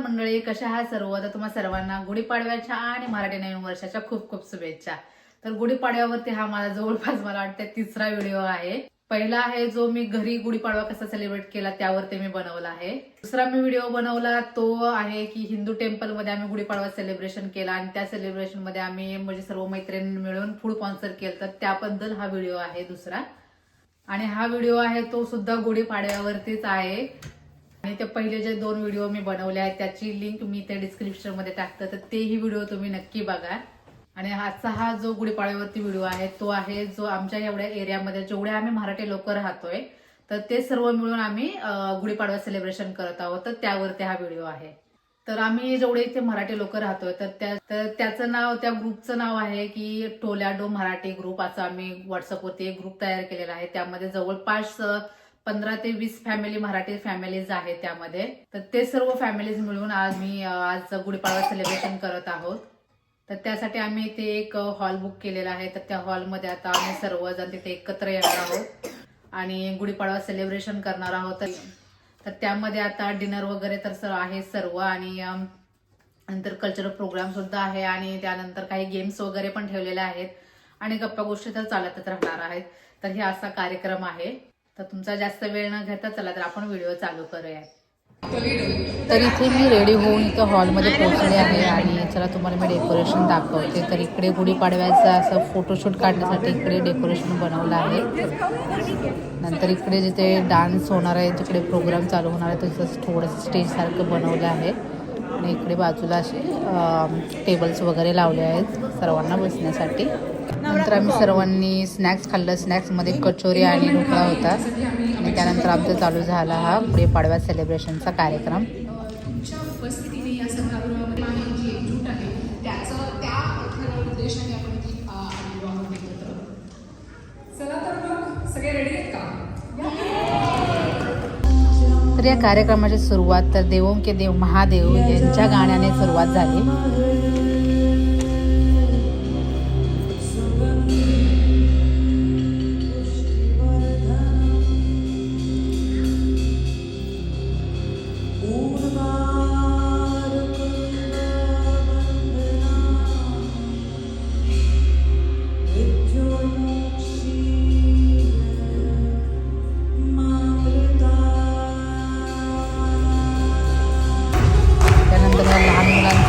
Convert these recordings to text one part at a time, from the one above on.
मंडळी, कशा आहात सर्व? तर तुम्हा सर्वांना गुढीपाडव्याच्या आणि मराठी नवीन वर्षाच्या खूप खूप शुभेच्छा। तर गुढीपाडव्यावरती हा माझा जवळपास मला वाटतं तिसरा व्हिडिओ आहे। पहिला आहे जो मी घरी गुढीपाडवा कसा सेलिब्रेट केला त्यावरती मी बनवला आहे। दुसरा मी व्हिडिओ बनवला तो आहे की हिंदू टेम्पल मध्ये आम्ही गुढीपाडवा सेलिब्रेशन केला आणि त्या सेलिब्रेशन मध्ये आम्ही म्हणजे सर्व मैत्रिणी मिळून फूड स्पॉन्सर केलं, तर त्याबद्दल हा व्हिडिओ आहे दुसरा। आणि हा व्हिडिओ आहे तो सुद्धा गुढीपाडव्यावरतीच आहे आणि ते पहिले जे 2 व्हिडिओ मी बनवले आहेत त्याची लिंक मी ते डिस्क्रिप्शन मध्ये टाकते, तर तेही व्हिडिओ तुम्ही नक्की बघा। आणि आजचा हा जो गुढीपाडव्यावरती व्हिडिओ आहे तो आहे जो आमच्या एवढ्या एरियामध्ये जेवढे आम्ही मराठी लोक राहतोय तर ते सर्व मिळून आम्ही गुढीपाडवा सेलिब्रेशन करत आहोत, तर त्यावरती हा व्हिडिओ आहे। तर आम्ही जेवढे इथे मराठी लोक राहतोय तर त्याचं नाव, त्या ग्रुपचं नाव आहे की टोलॅडो मराठी ग्रुप, असं आम्ही व्हॉट्सअपवरती एक ग्रुप तयार केलेला आहे। त्यामध्ये जवळपास 15 ते 20 फॅमिली, मराठी फॅमिलीज आहेत त्यामध्ये। तर ते सर्व फॅमिलीज मिळून आज गुढीपाडवा सेलिब्रेशन करत आहोत। तर त्यासाठी आम्ही इथे एक हॉल बुक केलेला आहे, तर त्या हॉलमध्ये आता आम्ही सर्वजण तिथे एकत्र येणार आहोत आणि गुढीपाडवा सेलिब्रेशन करणार आहोत। तर त्यामध्ये आता डिनर वगैरे तर आहे सर्व आणि नंतर कल्चरल प्रोग्राम सुद्धा आहे आणि त्यानंतर काही गेम्स वगैरे पण ठेवलेले आहेत आणि गप्पा गोष्टी तर चालतच राहणार आहेत। तर हे असा कार्यक्रम आहे। तर तुमचा जास्त वेळ न घेता चला तर आपण व्हिडिओ चालू करूया। तर इथे मी रेडी होऊन इथं हॉलमध्ये पोहोचले आहे आणि चला तुम्हाला मी डेकोरेशन दाखवते। तर इकडे गुढीपाडव्याचं असं फोटोशूट काढण्यासाठी इकडे डेकोरेशन बनवलं आहे। नंतर इकडे जिथे डान्स होणार आहे, जिकडे प्रोग्राम चालू होणार आहे तिथं थोडंसं स्टेज सारखं बनवलं आहे आणि इकडे बाजूला असे टेबल्स वगैरे लावले आहेत सर्वांना बसण्यासाठी। नंतर आम्ही सर्वांनी स्नॅक्स खाल्लं। स्नॅक्समध्ये कचोरी आणि ढोकळा होता आणि त्यानंतर आमचा चालू झाला हा गुढीपाडवा सेलिब्रेशनचा कार्यक्रम। तर या कार्यक्रमाची सुरुवात तर देवों के देव महादेव यांच्या गाण्याने सुरुवात झाली।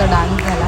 डान्स झाला।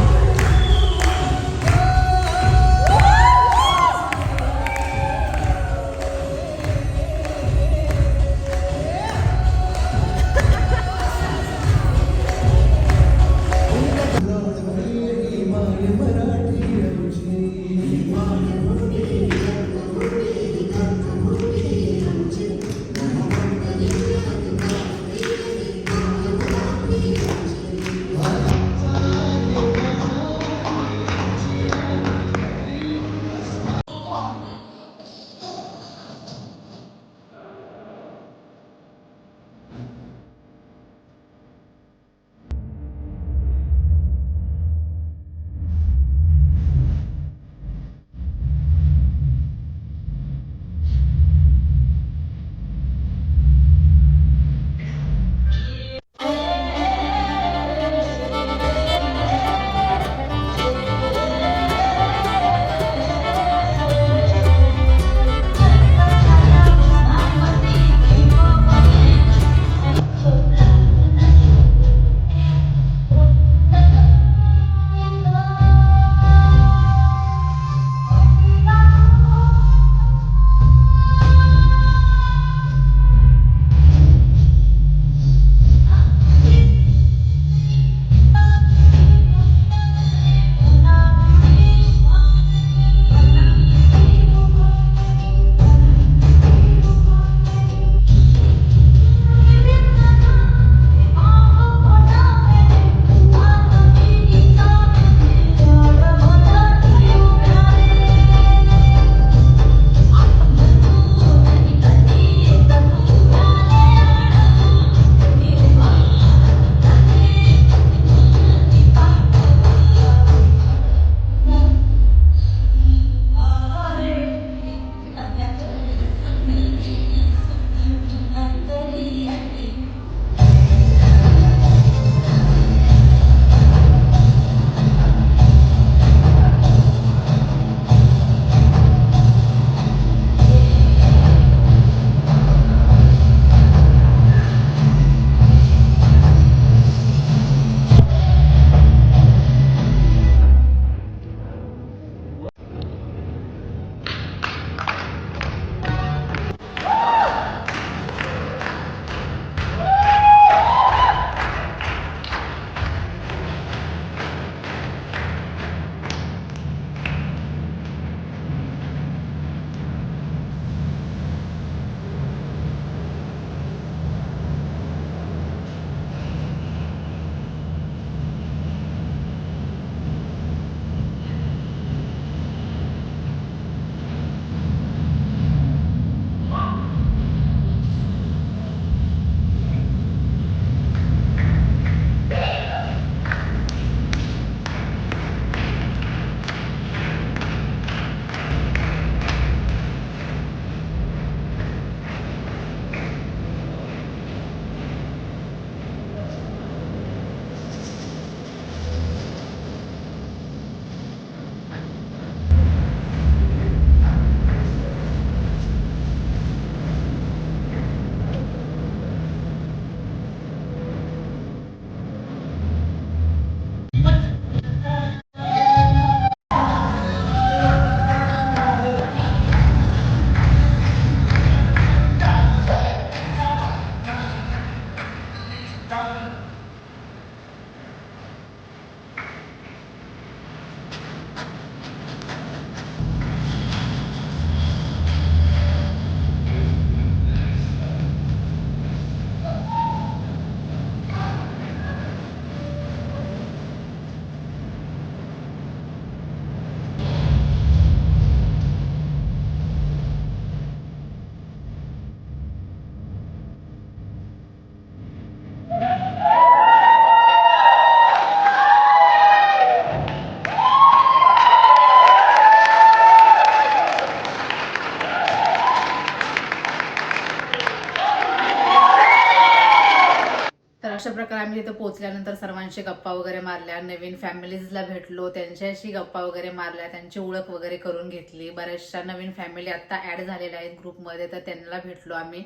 प्रकारे आम्ही तिथे पोहोचल्यानंतर सर्वांशी गप्पा वगैरे मारल्या, नवीन फॅमिलीजला भेटलो, त्यांच्याशी गप्पा वगैरे मारल्या, त्यांची ओळख वगैरे करून घेतली. बऱ्याचशा नवीन फॅमिली आता ऍड झालेल्या आहेत ग्रुपमध्ये, तर त्यांना भेटलो आम्ही.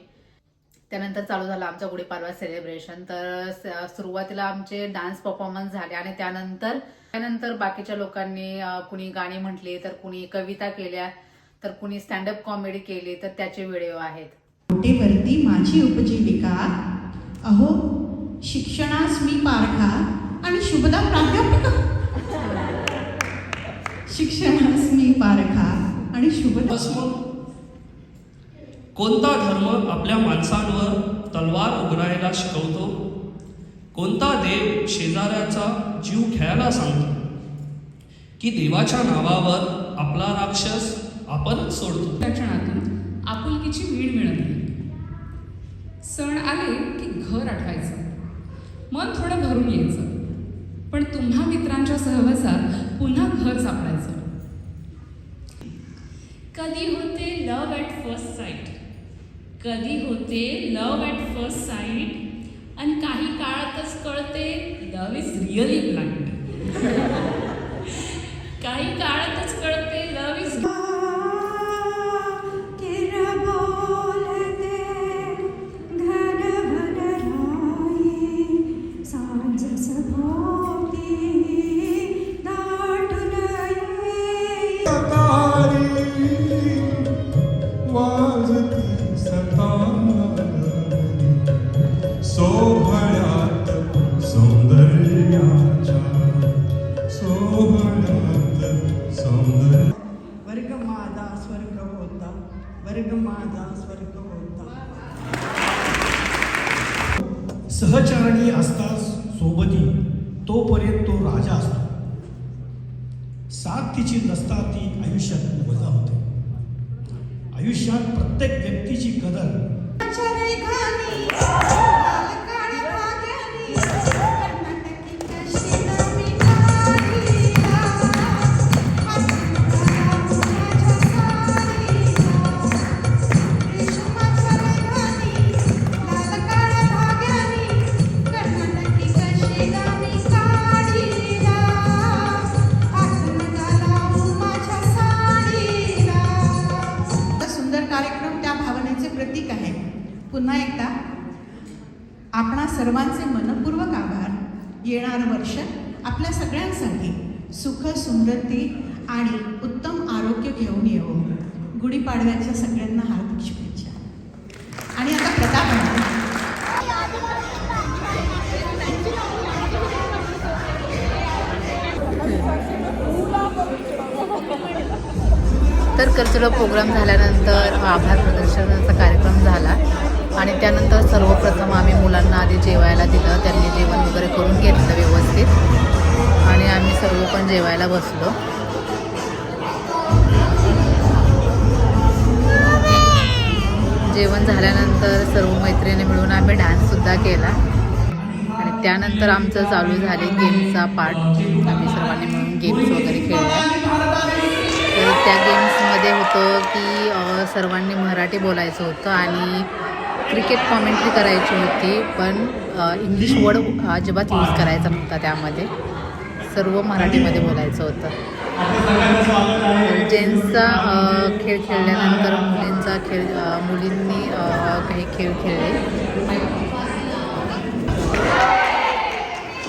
त्यानंतर चालू झालं आमचा गुढीपाडवा सेलिब्रेशन. तर सुरुवातीला आमचे डान्स परफॉर्मन्स झाले आणि त्यानंतर बाकीच्या लोकांनी कुणी गाणी म्हटली, तर कुणी कविता केल्या, तर कुणी स्टँडअप कॉमेडी केली, तर त्याचे व्हिडिओ आहेत. कोटेवरती माझी उपजीविका, अहो शिक्षणास मी पारखा आणि शुभदा प्राध्यापिका. शिक्षणास मी पारखा आणि शुभदा. कोणता धर्म आपल्या माणसांवर तलवार उघडायला शिकवतो? कोणता देव शेजाऱ्याचा जीव घ्यायला सांगतो? की देवाच्या नावावर आपला राक्षस आपणच सोडतो? त्या क्षणातून आपुलकीची वीण मिळवली. सण आले की घर आठवायचं, मन थोडं भरून यायचं, पण तुम्हा मित्रांच्या सहवासात पुन्हा घर सापडायचं. कधी होते लव ॲट फर्स्ट साईट, कधी होते लव ॲट फर्स्ट साईट, आणि काही काळातच कळते लव इज रिअली ब्लाइंड. काही काळातच कळते लव इज. सोहळ्यात सौंदर्याच्या, सोहळ्यात सौंदर्य. वर्ग माझा स्वर्ग होता, वर्ग माझा स्वर्ग होता. सहचरणी असतास सोबती तोपर्यंत तो राजा असतो. साथ तिची नसता ती आयुष्यात वजा होते. आयुष्यात प्रत्येक व्यक्तीची कदर पुन्हा एकदा आपणा सर्वांचे मनपूर्वक आभार. येणारं वर्ष आपल्या सगळ्यांसाठी सुख, समृद्धी आणि उत्तम आरोग्य घेऊन येवो. गुढीपाडव्याच्या सगळ्यांना हार्दिक शुभेच्छा. आणि आता प्रताप तर कल्चरल प्रोग्राम झाल्यानंतर आभार प्रदर्शनाचा कार्यक्रम झाला आणि त्यानंतर सर्वप्रथम आम्ही मुलांना आधी जेवायला दिलं. त्यांनी जेवण वगैरे करून घेतलं व्यवस्थित आणि आम्ही सर्व पण जेवायला बसलो. जेवण झाल्यानंतर सर्व मैत्रिणी मिळून आम्ही डान्ससुद्धा केला आणि त्यानंतर आमचं चालू झाले गेमचा पार्ट. आम्ही सर्वांनी मिळून गेम्स वगैरे खेळल्या. तर त्या गेम्समध्ये होतं की सर्वांनी मराठी बोलायचं होतं आणि क्रिकेट कॉमेंट्री करायची होती, पण इंग्लिश वर्ड अजिबात यूज करायचा नव्हता. त्यामध्ये सर्व मराठीमध्ये बोलायचं होतं. जेंट्सचा खेळ खेळल्यानंतर मुलींनी काही खेळ खेळले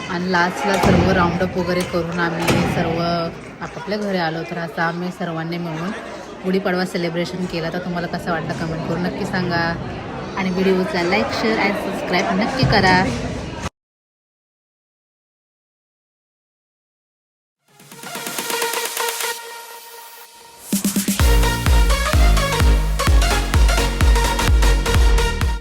आणि लास्टला सर्व राऊंडअप वगैरे करून आम्ही सर्व आपापल्या घरी आलो. तर असं आम्ही सर्वांनी मिळून गुढीपाडवा सेलिब्रेशन केलं. तर तुम्हाला कसं वाटलं कमेंट करून नक्की सांगा आणि व्हिडिओला लाईक, शेअर आणि सबस्क्राईब नक्की करा.